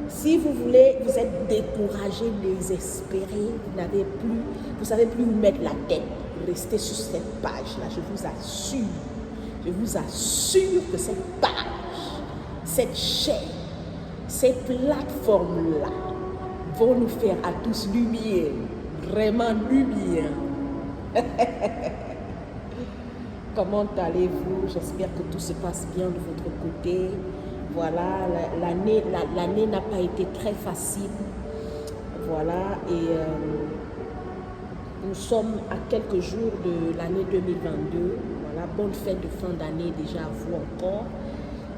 Si vous voulez, vous êtes découragé, désespéré, vous ne savez plus où mettre la tête, restez sur cette page-là, je vous assure que cette page, cette chaîne, ces plateformes-là vont nous faire à tous lumière, vraiment lumière. Comment allez-vous? J'espère que tout se passe bien de votre côté. Voilà, l'année n'a pas été très facile. Voilà, et nous sommes à quelques jours de l'année 2022. Voilà, bonne fête de fin d'année déjà à vous encore.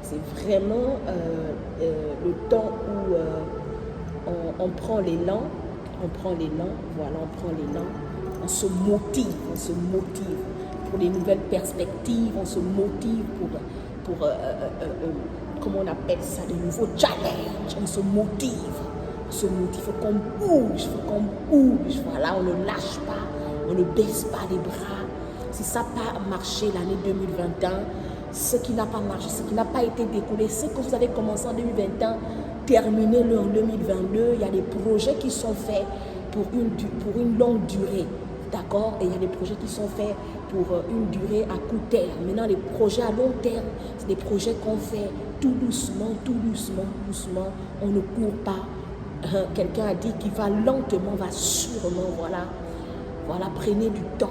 C'est vraiment le temps où on prend l'élan. Voilà, on prend l'élan. On se motive. Pour les nouvelles perspectives, on se motive pour comment on appelle ça, de nouveaux challenges, on se motive, il faut qu'on bouge, voilà, on ne lâche pas, on ne baisse pas les bras. Si ça n'a pas marché l'année 2021, ce qui n'a pas marché, ce qui n'a pas été découlé, ce que vous avez commencé en 2021, terminez-le en 2022, il y a des projets qui sont faits pour une longue durée. D'accord? Et il y a des projets qui sont faits pour une durée à court terme. Maintenant, les projets à long terme, c'est des projets qu'on fait tout doucement. On ne court pas. Quelqu'un a dit qu'il va lentement, va sûrement. Voilà, prenez du temps.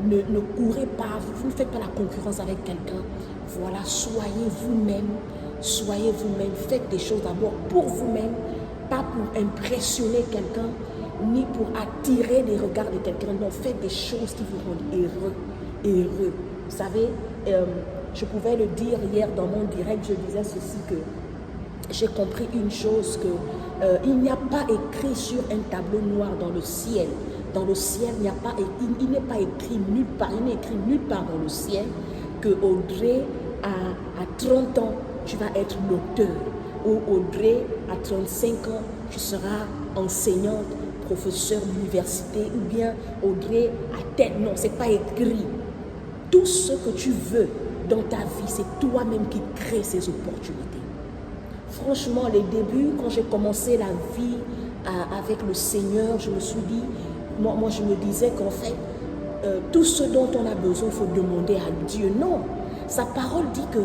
Ne courez pas. Vous ne faites pas la concurrence avec quelqu'un. Voilà, soyez vous-même. Faites des choses d'abord pour vous-même, pas pour impressionner quelqu'un, ni pour attirer les regards de quelqu'un. Non, faites des choses qui vous rendent heureux. Vous savez, je pouvais le dire hier dans mon direct, je disais ceci, que j'ai compris une chose, que il n'y a pas écrit sur un tableau noir dans le ciel. Dans le ciel, il n'est pas écrit nulle part, il n'est écrit nulle part dans le ciel que Audrey, à 30 ans, tu vas être docteur. Ou Audrey, à 35 ans, tu seras enseignante, professeur d'université, ou bien Audrey à tête. Non, c'est pas écrit. Tout ce que tu veux dans ta vie, c'est toi-même qui crée ces opportunités. Franchement, les débuts, quand j'ai commencé la vie avec le Seigneur, je me suis dit, moi je me disais qu'en fait, tout ce dont on a besoin, il faut demander à Dieu. Non, sa parole dit que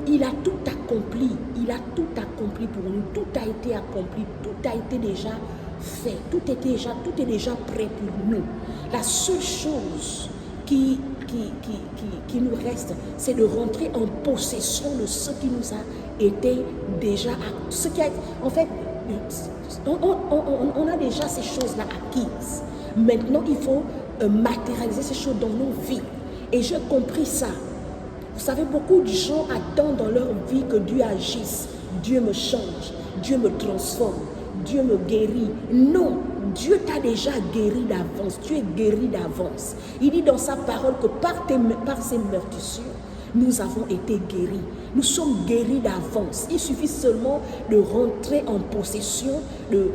il a tout accompli. Il a tout accompli pour nous. Tout a été accompli. Tout a été déjà fait. Tout est déjà prêt pour nous. La seule chose qui nous reste, c'est de rentrer en possession de ce qui nous a été déjà, en fait, on a déjà ces choses-là acquises. Maintenant, il faut matérialiser ces choses dans nos vies. Et j'ai compris ça. Vous savez, beaucoup de gens attendent dans leur vie que Dieu agisse. Dieu me change, Dieu me transforme, Dieu me guérit. Non, Dieu t'a déjà guéri d'avance. Tu es guéri d'avance. Il dit dans sa parole que par ses meurtrissures, nous avons été guéris. Nous sommes guéris d'avance. Il suffit seulement de rentrer en possession de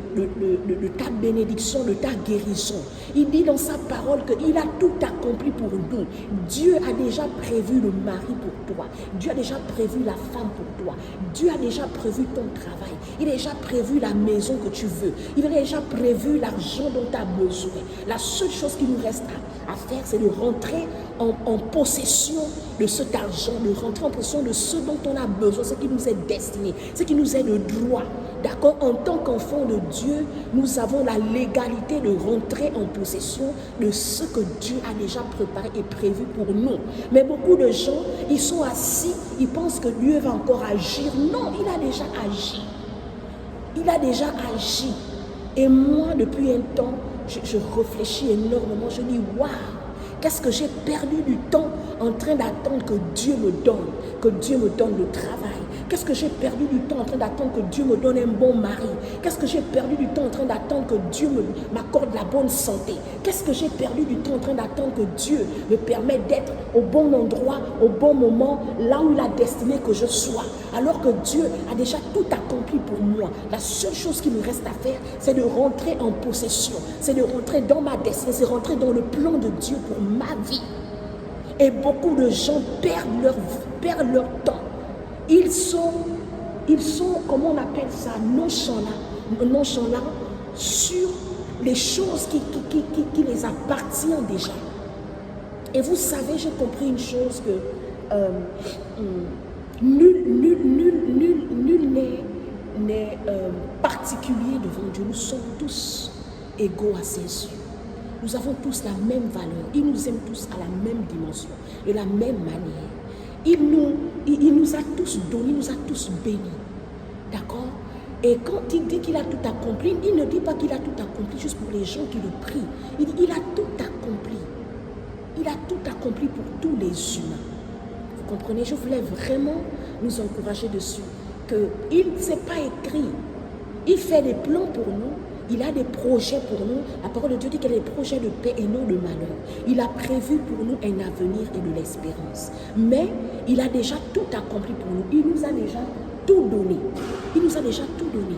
ta bénédiction, de ta guérison. Il dit dans sa parole qu'il a tout accompli pour nous. Dieu a déjà prévu le mari pour toi. Dieu a déjà prévu la femme pour toi. Dieu a déjà prévu ton travail. Il a déjà prévu la maison que tu veux. Il a déjà prévu l'argent dont tu as besoin. La seule chose qui nous reste à faire, c'est de rentrer en possession de cet argent, de rentrer en possession de ce dont on a besoin, ce qui nous est destiné, ce qui nous est de droit. D'accord? En tant qu'enfant de Dieu, nous avons la légalité de rentrer en possession de ce que Dieu a déjà préparé et prévu pour nous. Mais beaucoup de gens, ils sont assis, ils pensent que Dieu va encore agir. Non, il a déjà agi. Il a déjà agi. Et moi, depuis un temps, je réfléchis énormément. Je dis, waouh! Qu'est-ce que j'ai perdu du temps en train d'attendre que Dieu me donne le travail? Qu'est-ce que j'ai perdu du temps en train d'attendre que Dieu me donne un bon mari? Qu'est-ce que j'ai perdu du temps en train d'attendre que Dieu m'accorde la bonne santé? Qu'est-ce que j'ai perdu du temps en train d'attendre que Dieu me permette d'être au bon endroit, au bon moment, là où il a destiné que je sois? Alors que Dieu a déjà tout accompli pour moi. La seule chose qui me reste à faire, c'est de rentrer en possession. C'est de rentrer dans ma destinée, c'est de rentrer dans le plan de Dieu pour ma vie. Et beaucoup de gens perdent leur temps. Ils sont ils sont, comment on appelle ça, nonchalants sur les choses qui les appartiennent déjà. Et vous savez, j'ai compris une chose que nul n'est particulier devant Dieu. Nous sommes tous égaux à ses yeux. Nous avons tous la même valeur. Il nous aime tous à la même dimension, de la même manière. Il nous a tous donnés, il nous a tous bénis. D'accord? Et quand il dit qu'il a tout accompli, il ne dit pas qu'il a tout accompli juste pour les gens qui le prient. Il dit qu'il a tout accompli. Il a tout accompli pour tous les humains. Vous comprenez? Je voulais vraiment nous encourager dessus. Qu'il ne s'est pas écrit. Il fait des plans pour nous. Il a des projets pour nous. La parole de Dieu dit qu'il a des projets de paix et non de malheur. Il a prévu pour nous un avenir et de l'espérance. Mais il a déjà tout accompli pour nous. Il nous a déjà tout donné. Il nous a déjà tout donné.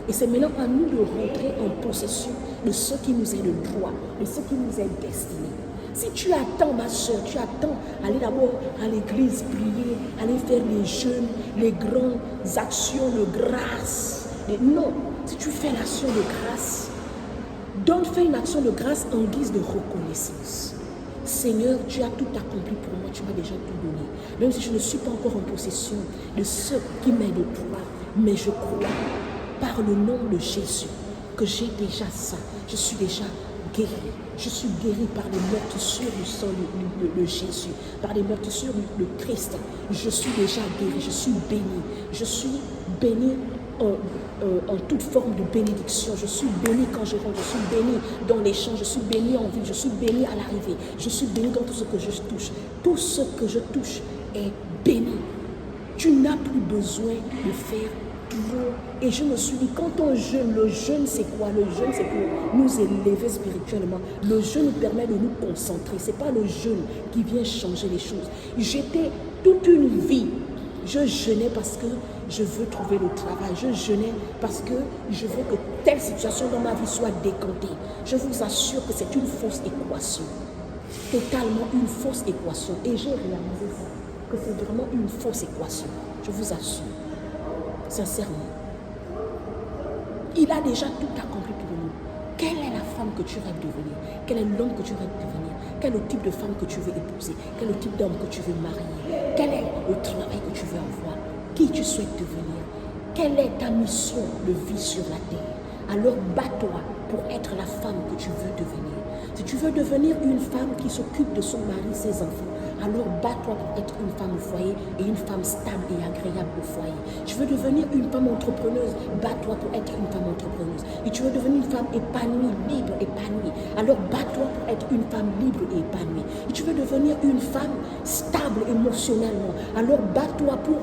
Et c'est maintenant à nous de rentrer en possession de ce qui nous est de droit, de ce qui nous est destiné. Si tu attends, ma soeur, tu attends aller d'abord à l'église prier, aller faire les jeûnes, les grandes actions de grâce. Mais non, si tu fais l'action de grâce, fais une action de grâce en guise de reconnaissance. Seigneur, tu as tout accompli pour moi, tu m'as déjà tout donné. Même si je ne suis pas encore en possession de ce qui m'est de toi, mais je crois par le nom de Jésus que j'ai déjà ça. Je suis déjà guéri. Je suis guéri par les meurtrissures du sang de Jésus, par les meurtrissures de Christ. Je suis déjà guéri, je suis béni. Je suis béni en toute forme de bénédiction. Je suis béni quand je rentre, je suis béni dans les champs, je suis béni en ville, je suis béni à l'arrivée. Je suis béni dans tout ce que je touche. Tout ce que je touche est béni. Tu n'as plus besoin de faire trop. Et je me suis dit, quand on jeûne, le jeûne c'est quoi? Le jeûne c'est pour nous élever spirituellement. Le jeûne nous permet de nous concentrer. Ce n'est pas le jeûne qui vient changer les choses. J'étais toute une vie, je jeûnais parce que je veux trouver le travail. Je jeûnais parce que je veux que telle situation dans ma vie soit décantée. Je vous assure que c'est une fausse équation. Totalement une fausse équation. Et j'ai réalisé ça, que c'est vraiment une fausse équation. Je vous assure. Sincèrement. Il a déjà tout accompli pour nous. Quelle est la femme que tu rêves de devenir? Quel est l'homme que tu rêves de devenir? Quel est le type de femme que tu veux épouser? Quel est le type d'homme que tu veux marier? Quel est le travail que tu veux avoir? Qui tu souhaites devenir? Quelle est ta mission de vie sur la terre? Alors bats-toi pour être la femme que tu veux devenir. Si tu veux devenir une femme qui s'occupe de son mari, ses enfants, alors bats-toi pour être une femme au foyer et une femme stable et agréable au foyer. Tu veux devenir une femme entrepreneuse, bats-toi pour être une femme entrepreneuse. Et tu veux devenir une femme épanouie, libre, épanouie, alors bats-toi pour être une femme libre et épanouie. Et tu veux devenir une femme stable émotionnellement, alors bats-toi pour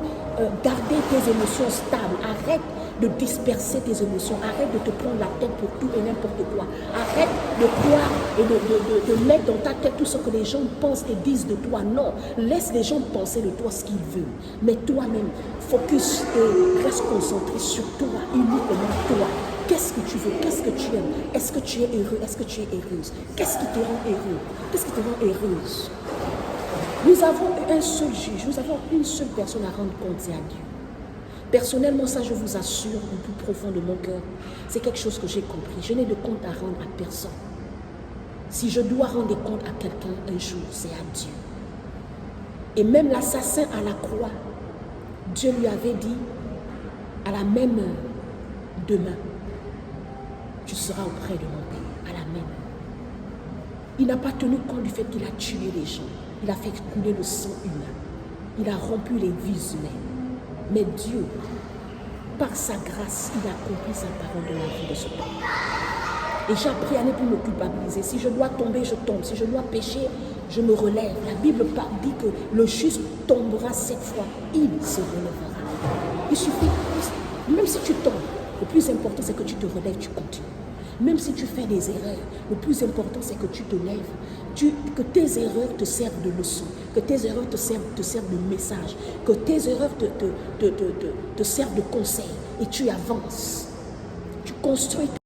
garder tes émotions stables. Arrête de disperser tes émotions. Arrête de te prendre la tête pour tout et n'importe quoi. Arrête de croire et de mettre dans ta tête tout ce que les gens pensent et disent de toi. Non, laisse les gens penser de toi ce qu'ils veulent. Mais toi-même, focus et reste concentré sur toi, uniquement toi. Qu'est-ce que tu veux? Qu'est-ce que tu aimes? Est-ce que tu es heureux? Est-ce que tu es heureuse? Qu'est-ce qui te rend heureux? Qu'est-ce qui te rend heureuse? Nous avons un seul juge, nous avons une seule personne à rendre compte, c'est à Dieu. Personnellement, ça je vous assure, au plus profond de mon cœur, c'est quelque chose que j'ai compris. Je n'ai de compte à rendre à personne. Si je dois rendre des comptes à quelqu'un un jour, c'est à Dieu. Et même l'assassin à la croix, Dieu lui avait dit, à la même heure, demain, tu seras auprès de mon Père, à la même heure. Il n'a pas tenu compte du fait qu'il a tué les gens. Il a fait couler le sang humain. Il a rompu les vies humaines. Mais Dieu, par sa grâce, il a accompli sa parole de la vie de ce peuple. Et j'ai appris à ne plus me culpabiliser. Si je dois tomber, je tombe. Si je dois pécher, je me relève. La Bible dit que le juste tombera 7 fois. Il se relèvera. Il suffit, même si tu tombes, le plus important c'est que tu te relèves, tu continues. Même si tu fais des erreurs, le plus important c'est que tu te lèves, que tes erreurs te servent de leçon, que tes erreurs te servent de message, que tes erreurs te servent de conseil et tu avances. Tu construis